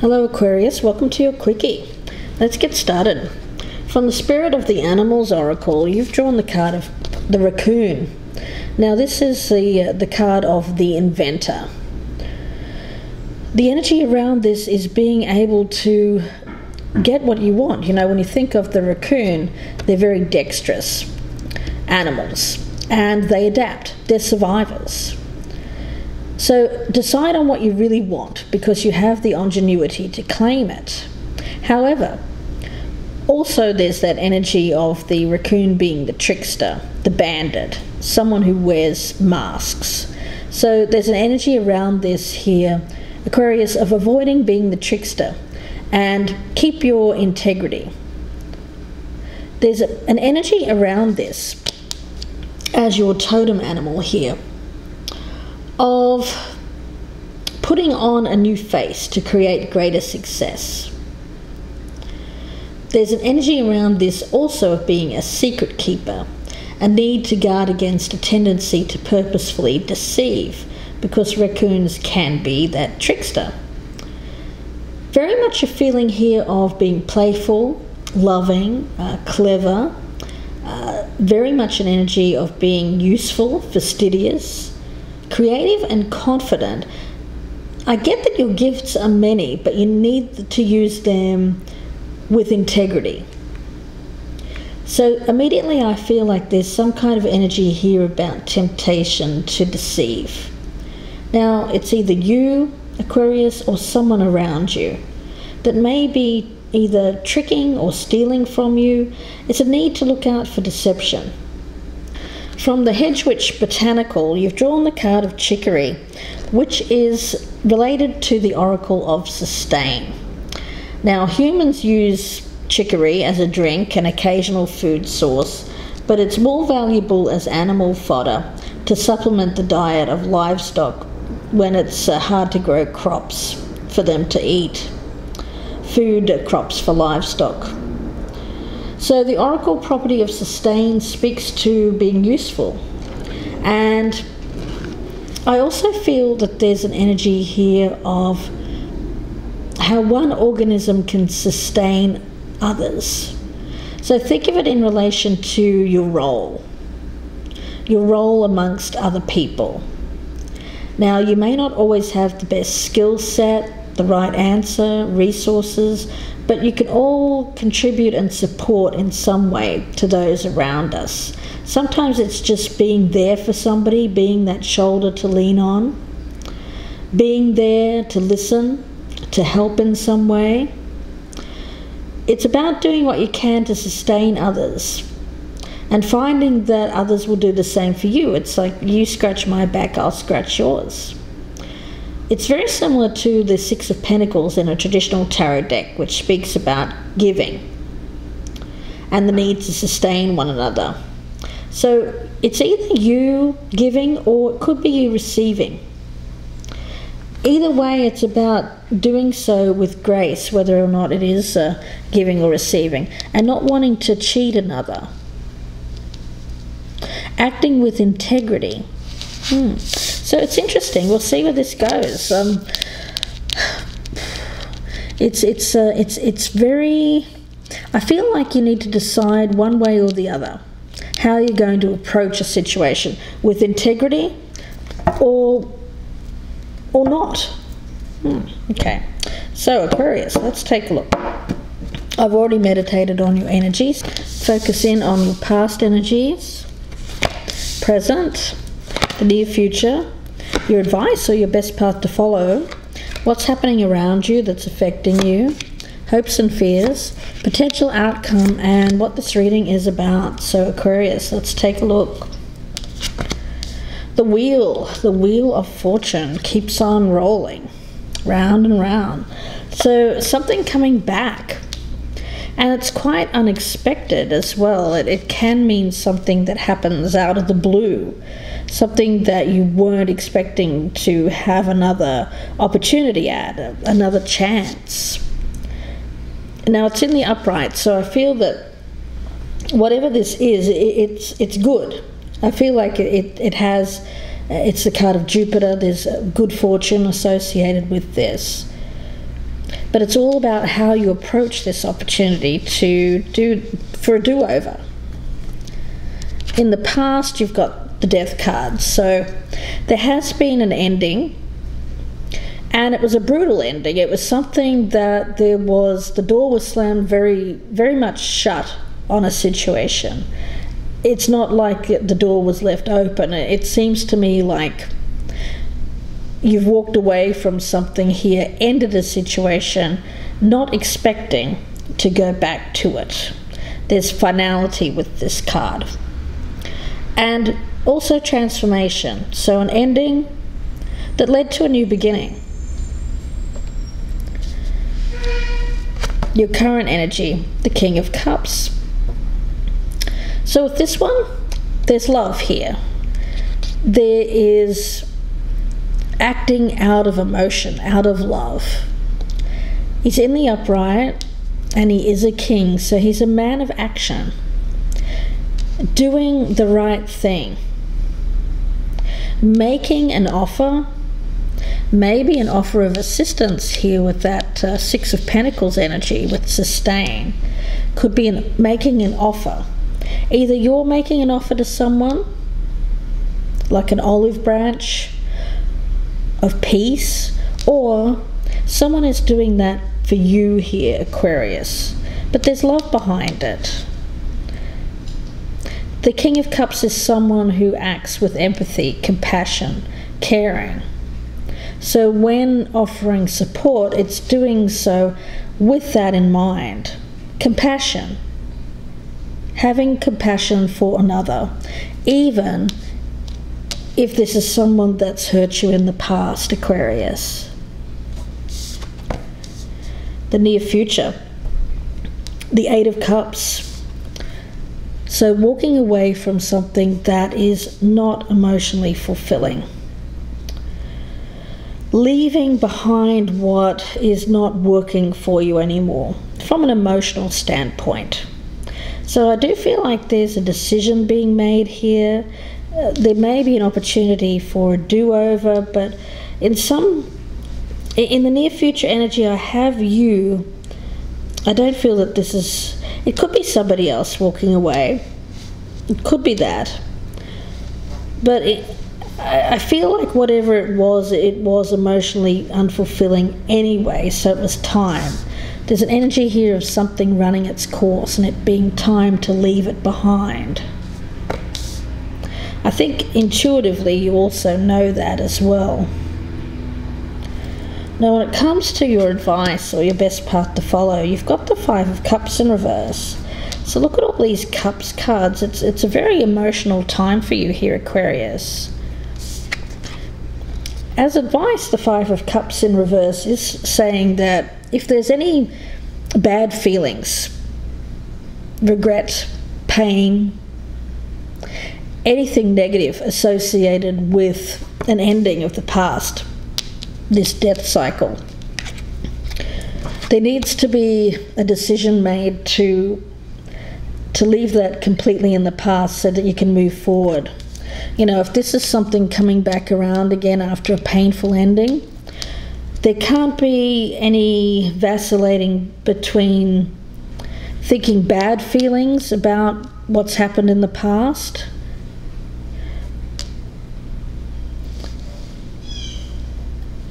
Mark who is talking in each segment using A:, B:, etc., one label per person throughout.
A: Hello Aquarius, welcome to your Quickie. Let's get started. From the Spirit of the Animals Oracle, you've drawn the card of the raccoon. Now this is the card of the inventor. The energy around this is being able to get what you want. You know, when you think of the raccoon, they're very dexterous animals and they adapt. They're survivors. So decide on what you really want because you have the ingenuity to claim it. However, also there's that energy of the raccoon being the trickster, the bandit, someone who wears masks. So there's an energy around this here, Aquarius, of avoiding being the trickster and keep your integrity. There's an energy around this as your totem animal here of putting on a new face to create greater success. There's an energy around this also of being a secret keeper, a need to guard against a tendency to purposefully deceive, because raccoons can be that trickster. Very much a feeling here of being playful, loving, clever, very much an energy of being useful, fastidious, creative and confident. I get that your gifts are many, but you need to use them with integrity. So immediately I feel like there's some kind of energy here about temptation to deceive. Now it's either you, Aquarius, or someone around you that may be either tricking or stealing from you. It's a need to look out for deception. From the Hedge Witch Botanical, you've drawn the card of Chicory, which is related to the Oracle of Sustain. Now, humans use chicory as a drink and occasional food source, but it's more valuable as animal fodder to supplement the diet of livestock when it's hard to grow crops for them to eat, food crops for livestock. So the oracle property of sustain speaks to being useful. And I also feel that there's an energy here of how one organism can sustain others. So think of it in relation to your role amongst other people. Now, you may not always have the best skill set, the right answer, resources, but you can all contribute and support in some way to those around us. Sometimes it's just being there for somebody, being that shoulder to lean on, being there to listen, to help in some way. It's about doing what you can to sustain others and finding that others will do the same for you. It's like you scratch my back, I'll scratch yours. It's very similar to the Six of Pentacles in a traditional tarot deck, which speaks about giving and the need to sustain one another. So it's either you giving or it could be you receiving. Either way, it's about doing so with grace, whether or not it is giving or receiving, and not wanting to cheat another. Acting with integrity. So it's interesting. We'll see where this goes. It's very. I feel like you need to decide one way or the other how you're going to approach a situation with integrity, or not. Okay. So Aquarius, let's take a look. I've already meditated on your energies. Focus in on your past energies, present, the near future, your advice or your best path to follow, what's happening around you that's affecting you, hopes and fears, potential outcome, and what this reading is about. So Aquarius, let's take a look. The wheel of fortune keeps on rolling, round and round. So something coming back. And it's quite unexpected as well. It can mean something that happens out of the blue, something that you weren't expecting to have another opportunity at, another chance. Now it's in the upright, so I feel that whatever this is, it's good. I feel like it's the card of Jupiter. There's good fortune associated with this. But it's all about how you approach this opportunity for a do-over. In the past, you've got the Death card, so there has been an ending, and it was a brutal ending. It was something that the door was slammed very, very much shut on a situation. It's not like the door was left open. It seems to me like you've walked away from something here, ended a situation, not expecting to go back to it. There's finality with this card. And also transformation. So an ending that led to a new beginning. Your current energy, the King of Cups. So with this one, there's love here. There is acting out of emotion, out of love. He's in the upright, and he is a king, so he's a man of action, doing the right thing, making an offer, maybe an offer of assistance here with that Six of Pentacles energy with sustain. Could be making an offer. Either you're making an offer to someone, like an olive branch of peace, or someone is doing that for you here, Aquarius. But there's love behind it. The King of Cups is someone who acts with empathy, compassion, caring. So when offering support, it's doing so with that in mind. Compassion. Having compassion for another, even if this is someone that's hurt you in the past, Aquarius. The near future, the Eight of Cups. So walking away from something that is not emotionally fulfilling. Leaving behind what is not working for you anymore from an emotional standpoint. So I do feel like there's a decision being made here. There may be an opportunity for a do-over, but in the near future energy, I have you. I don't feel that this is, it could be somebody else walking away. It could be that. But I feel like whatever it was emotionally unfulfilling anyway, so it was time. There's an energy here of something running its course and it being time to leave it behind. I think intuitively you also know that as well. Now when it comes to your advice or your best path to follow, you've got the Five of Cups in reverse. So look at all these Cups cards. It's a very emotional time for you here, Aquarius. As advice, the Five of Cups in reverse is saying that if there's any bad feelings, regret, pain, anything negative associated with an ending of the past, this death cycle, there needs to be a decision made to leave that completely in the past so that you can move forward. You know, if this is something coming back around again after a painful ending, there can't be any vacillating between thinking bad feelings about what's happened in the past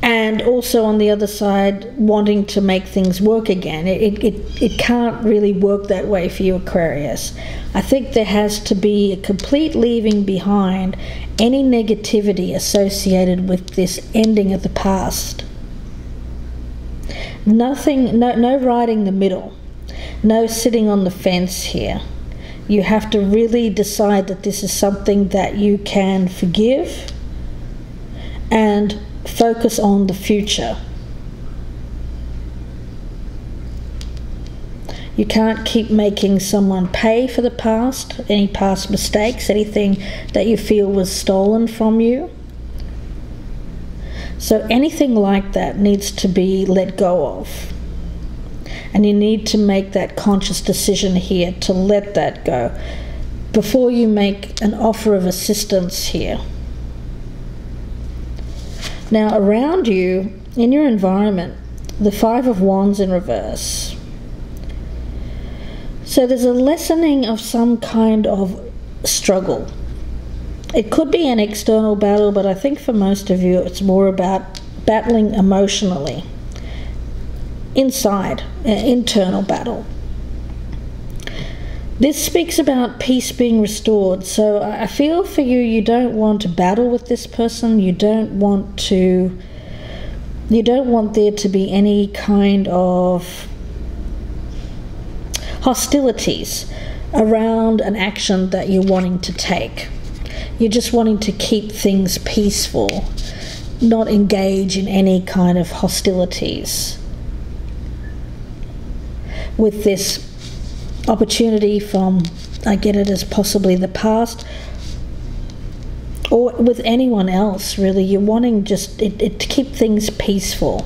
A: and also on the other side wanting to make things work again. It can't really work that way for you, Aquarius. I think there has to be a complete leaving behind any negativity associated with this ending of the past. Nothing, no riding the middle, no sitting on the fence here. You have to really decide that this is something that you can forgive and focus on the future. You can't keep making someone pay for the past, any past mistakes, anything that you feel was stolen from you. So anything like that needs to be let go of. And you need to make that conscious decision here to let that go before you make an offer of assistance here. Now around you, in your environment, the Five of Wands in reverse. So there's a lessening of some kind of struggle. It could be an external battle, but I think for most of you it's more about battling emotionally. Inside, internal battle. This speaks about peace being restored. So I feel for you, you don't want to battle with this person. You don't want there to be any kind of hostilities around an action that you're wanting to take. You're just wanting to keep things peaceful, not engage in any kind of hostilities. With this opportunity from, I get it as possibly the past, or with anyone else really, you're wanting just to keep things peaceful.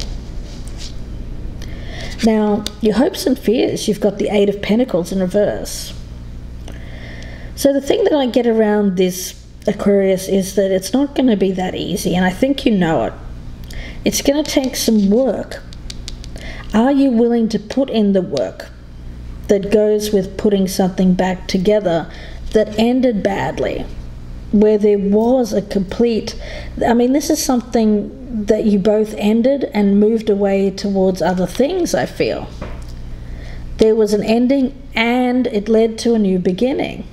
A: Now, your hopes and fears, you've got the Eight of Pentacles in reverse. So the thing that I get around this, Aquarius, is that it's not going to be that easy, and I think you know it. It's going to take some work. Are you willing to put in the work that goes with putting something back together that ended badly, where there was a complete, I mean, this is something that you both ended and moved away towards other things, I feel. There was an ending and it led to a new beginning.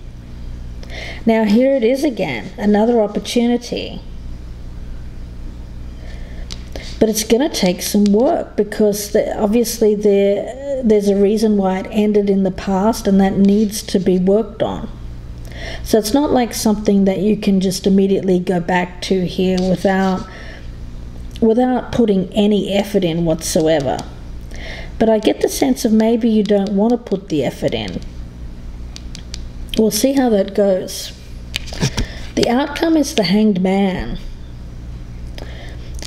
A: Now here it is again, another opportunity. But it's going to take some work, because obviously there's a reason why it ended in the past, and that needs to be worked on. So it's not like something that you can just immediately go back to here without putting any effort in whatsoever. But I get the sense of maybe you don't want to put the effort in. We'll see how that goes. The outcome is the Hanged Man,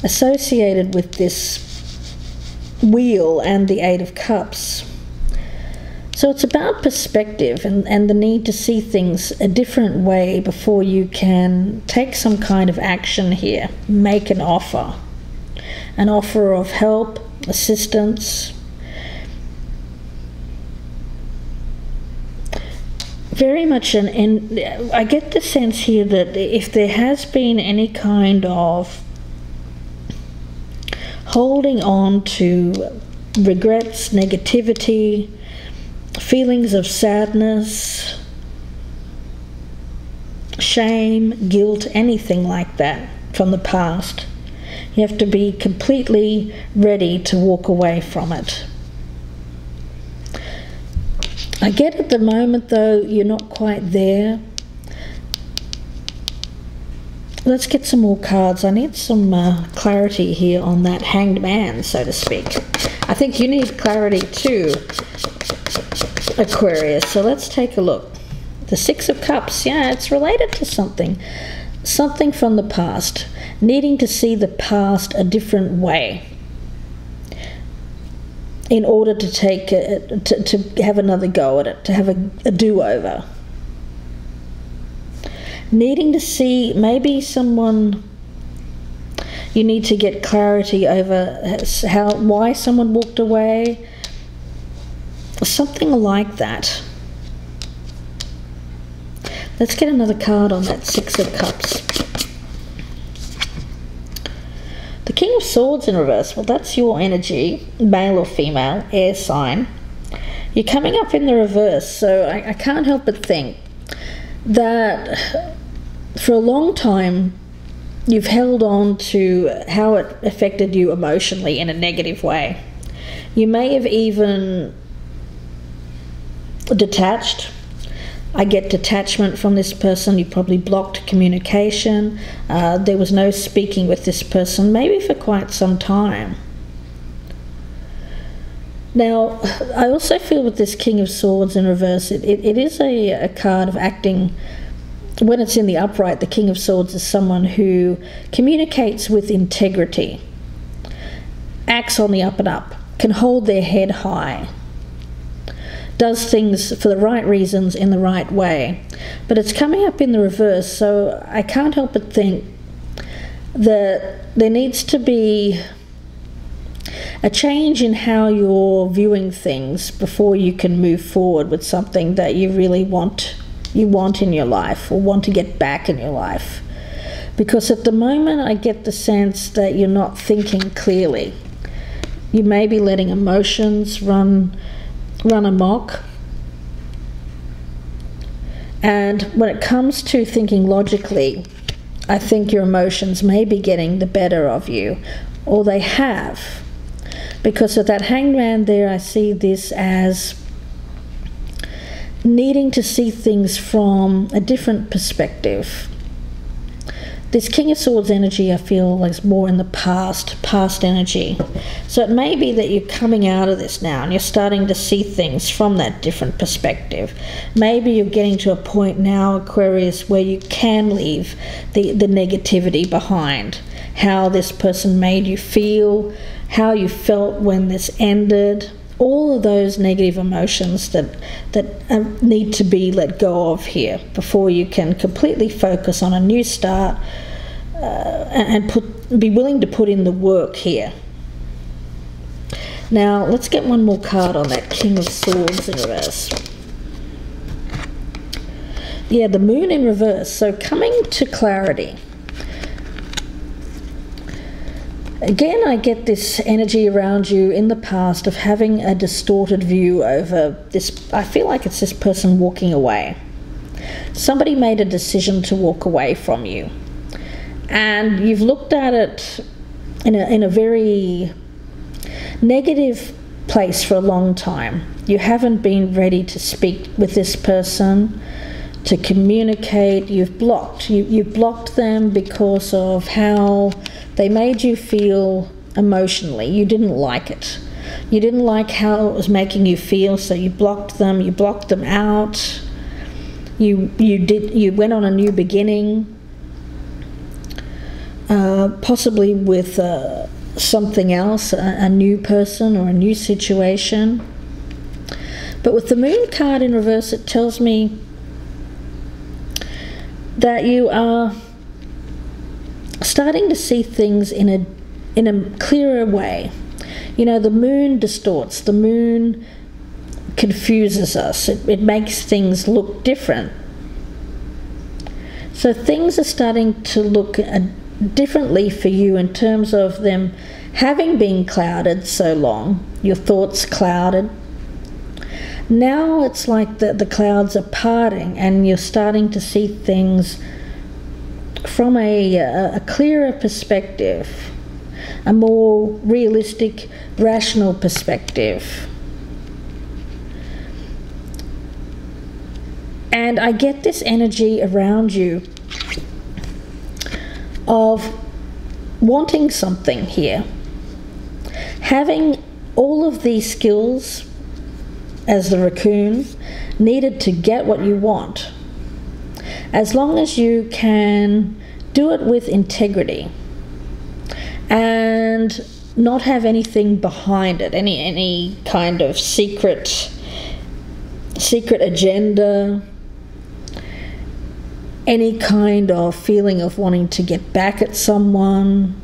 A: associated with this Wheel and the Eight of Cups. So it's about perspective and the need to see things a different way before you can take some kind of action here, make an offer of help, assistance. Very much I get the sense here that if there has been any kind of holding on to regrets, negativity, feelings of sadness, shame, guilt, anything like that from the past, you have to be completely ready to walk away from it. I get at the moment, though, you're not quite there. Let's get some more cards. I need some clarity here on that Hanged Man, so to speak. I think you need clarity too, Aquarius. So let's take a look. The Six of Cups. Yeah, it's related to something from the past. Needing to see the past a different way in order to to have another go at it, to have a do-over. Needing to see maybe someone, you need to get clarity over why someone walked away, something like that. Let's get another card on that Six of Cups. The King of Swords in reverse. Well, that's your energy, male or female, air sign. You're coming up in the reverse, so I can't help but think that for a long time you've held on to how it affected you emotionally in a negative way. You may have even detached. I get detachment from this person. You probably blocked communication. There was no speaking with this person, maybe for quite some time. Now, I also feel with this King of Swords in reverse, it is a card of acting. When it's in the upright, the King of Swords is someone who communicates with integrity, acts on the up and up, can hold their head high, does things for the right reasons in the right way. But it's coming up in the reverse, so I can't help but think that there needs to be a change in how you're viewing things before you can move forward with something that you really want in your life, or want to get back in your life. Because at the moment I get the sense that you're not thinking clearly. You may be letting emotions run amok. And when it comes to thinking logically, I think your emotions may be getting the better of you, or they have. Because of that hangman there, I see this as needing to see things from a different perspective. This King of Swords energy, I feel like, is more in the past energy. So it may be that you're coming out of this now and you're starting to see things from that different perspective. Maybe you're getting to a point now, Aquarius, where you can leave the negativity behind. How this person made you feel, how you felt when this ended, all of those negative emotions that need to be let go of here before you can completely focus on a new start and be willing to put in the work here. Now let's get one more card on that King of Swords in reverse. Yeah, the Moon in reverse. So coming to clarity. Again, I get this energy around you in the past of having a distorted view over this. I feel like it's this person walking away. Somebody made a decision to walk away from you. And you've looked at it in a very negative place for a long time. You haven't been ready to speak with this person, to communicate. You've blocked. You blocked them because of how they made you feel emotionally. You didn't like it. You didn't like how it was making you feel, so you blocked them. You blocked them out. You went on a new beginning, possibly with something else, a new person or a new situation. But with the Moon card in reverse, it tells me that you are starting to see things in a clearer way. You know, the moon distorts, the moon confuses us, it makes things look different. So things are starting to look differently for you in terms of them having been clouded so long, your thoughts clouded. Now it's like the clouds are parting and you're starting to see things from a clearer perspective, a more realistic, rational perspective. And I get this energy around you of wanting something here, having all of these skills as the raccoon needed to get what you want. As long as you can do it with integrity and not have anything behind it, any kind of secret agenda, any kind of feeling of wanting to get back at someone,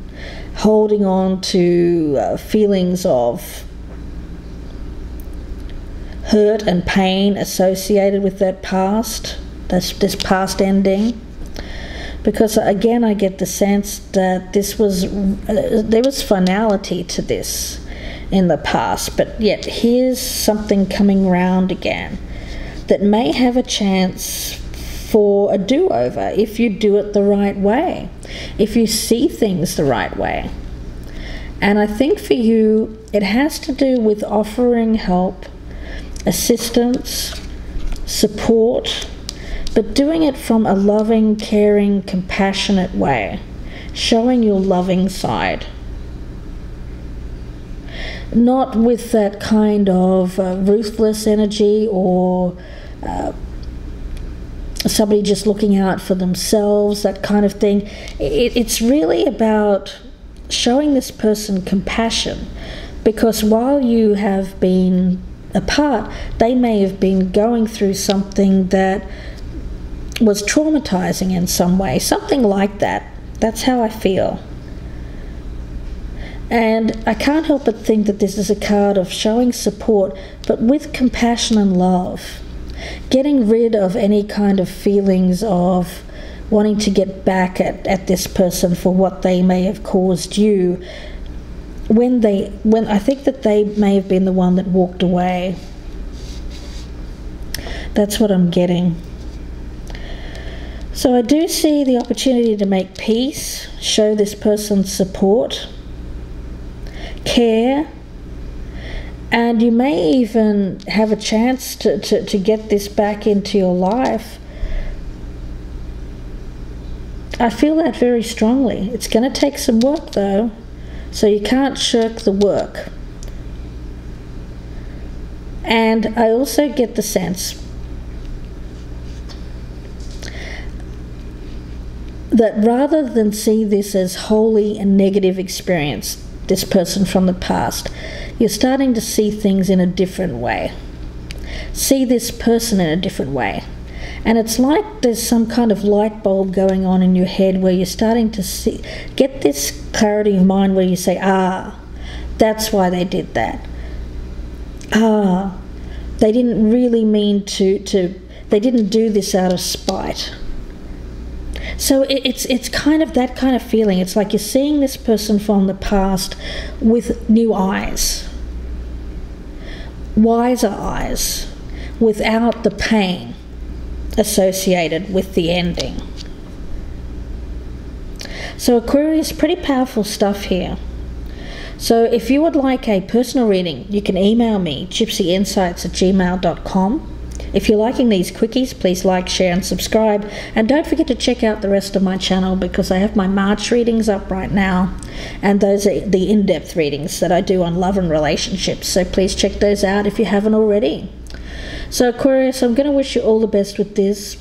A: holding on to feelings of hurt and pain associated with that past. This past ending, because again I get the sense that there was finality to this in the past, but yet here's something coming round again that may have a chance for a do-over if you do it the right way, if you see things the right way. And I think for you it has to do with offering help, assistance, support, but doing it from a loving, caring, compassionate way, showing your loving side. Not with that kind of ruthless energy or somebody just looking out for themselves, that kind of thing. It's really about showing this person compassion, because while you have been apart, they may have been going through something that was traumatizing in some way, something like that. That's how I feel. And I can't help but think that this is a card of showing support, but with compassion and love. Getting rid of any kind of feelings of wanting to get back at this person for what they may have caused you, when I think that they may have been the one that walked away. That's what I'm getting. So I do see the opportunity to make peace, show this person support, care, and you may even have a chance to get this back into your life. I feel that very strongly. It's going to take some work though, so you can't shirk the work. And I also get the sense that rather than see this as wholly a negative experience, this person from the past, you're starting to see things in a different way. See this person in a different way. And it's like there's some kind of light bulb going on in your head where you're starting to get this clarity of mind where you say, that's why they did that. They didn't really mean they didn't do this out of spite. So it's kind of that kind of feeling. It's like you're seeing this person from the past with new eyes, wiser eyes, without the pain associated with the ending. So Aquarius, pretty powerful stuff here. So if you would like a personal reading, you can email me, gypsyinsights@gmail.com. If you're liking these quickies, please like, share and subscribe. And don't forget to check out the rest of my channel, because I have my March readings up right now. And those are the in-depth readings that I do on love and relationships. So please check those out if you haven't already. So Aquarius, I'm going to wish you all the best with this.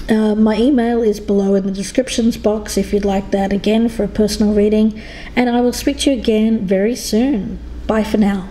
A: My email is below in the descriptions box if you'd like that again for a personal reading. And I will speak to you again very soon. Bye for now.